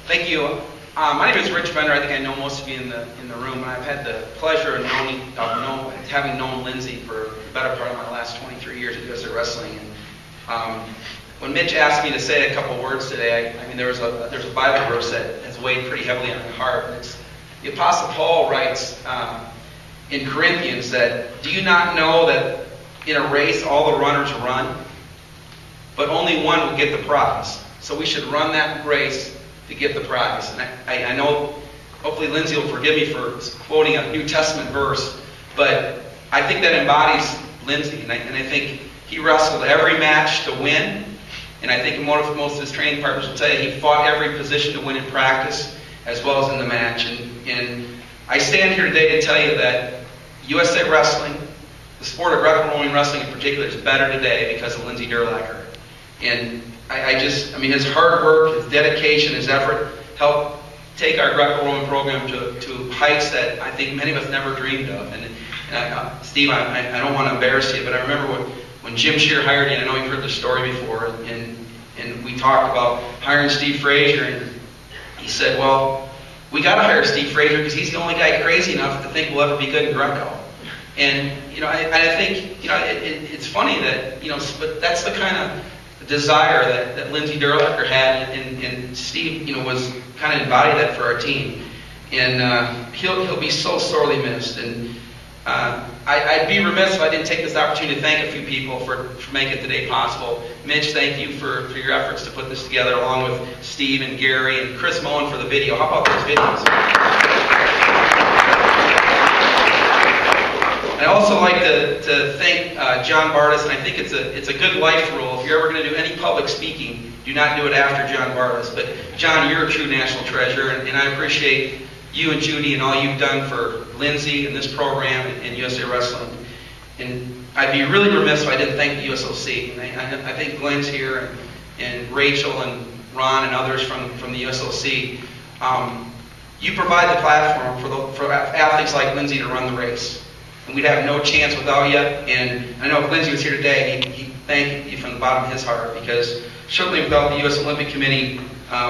Thank you. My name is Rich Bender. I think I know most of you in the room. I've had the pleasure of having known Lindsey for the better part of my last 23 years at USA Wrestling. And when Mitch asked me to say a couple words today, I mean there's a Bible verse that has weighed pretty heavily on my heart. And it's the Apostle Paul writes in Corinthians that, "Do you not know that in a race all the runners run, but only one will get the prize? So we should run that race to get the prize." And I know, hopefully Lindsey will forgive me for quoting a New Testament verse, but I think that embodies Lindsey. And I think he wrestled every match to win. And I think most of his training partners will tell you he fought every position to win in practice as well as in the match. And I stand here today to tell you that USA Wrestling, the sport of Greco-Roman wrestling in particular, is better today because of Lindsey Durlacher. And I mean, his hard work, his dedication, his effort helped take our Greco-Roman program to heights that I think many of us never dreamed of. And Steve, I don't want to embarrass you, but I remember when Jim Shear hired you, and I know you've heard the story before, and we talked about hiring Steve Frazier, and he said, "Well, we got to hire Steve Frazier because he's the only guy crazy enough to think we'll ever be good in Greco." And I think it's funny that but that's the kind of desire that Lindsey Durlacher had, and Steve was kind of embodied that for our team. And he'll be so sorely missed. And I'd be remiss if I didn't take this opportunity to thank a few people for making today possible. Mitch, thank you for your efforts to put this together, along with Steve and Gary and Chris Mullen for the video. How about those videos? I'd also like to thank John Bardis, and I think it's a good life rule. If you're ever going to do any public speaking, do not do it after John Bardis. But John, you're a true national treasure, and I appreciate you and Judy and all you've done for Lindsey and this program and USA Wrestling. And I'd be really remiss if I didn't thank the USOC. And I think Glenn's here, and Rachel and Ron and others from the USOC. You provide the platform for athletes like Lindsey to run the race. And we'd have no chance without you. And I know if Lindsey was here today, he'd thank you from the bottom of his heart, because certainly without the U.S. Olympic Committee,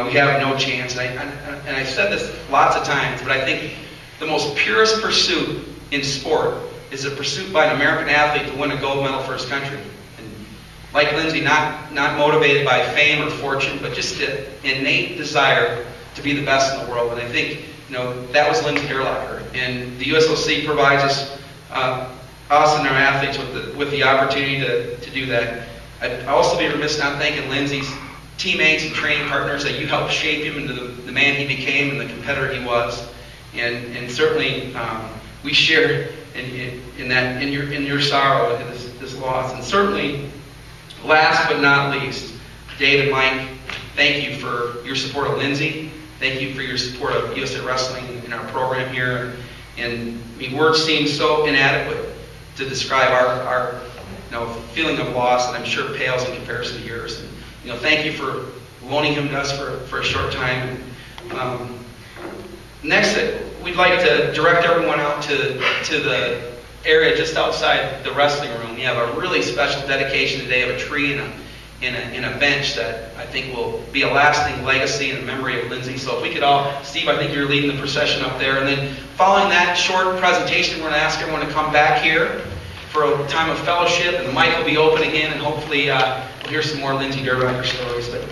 we have no chance. And I've said this lots of times, but I think the most purest pursuit in sport is a pursuit by an American athlete to win a gold medal for his country. And like Lindsey, not motivated by fame or fortune, but just the innate desire to be the best in the world. And I think that was Lindsey Durlacher. And the USOC provides us and our athletes with the opportunity to do that. I'd also be remiss not thanking Lindsey's teammates and training partners, that you helped shape him into the man he became and the competitor he was. And certainly we share in your sorrow at this loss. And certainly, last but not least, Dave and Mike, thank you for your support of Lindsey. Thank you for your support of USA Wrestling in our program here. And I mean, words seem so inadequate to describe our feeling of loss, that I'm sure pales in comparison to yours. And thank you for loaning him to us for a short time. Next, we'd like to direct everyone out to the area just outside the wrestling room. We have a really special dedication today of a tree and a bench that I think will be a lasting legacy and memory of Lindsey. So if we could all, Steve, I think you're leading the procession up there. And then following that short presentation, we're going to ask everyone to come back here for a time of fellowship, and the mic will be open again, and hopefully we'll hear some more Lindsey Durlacher stories. But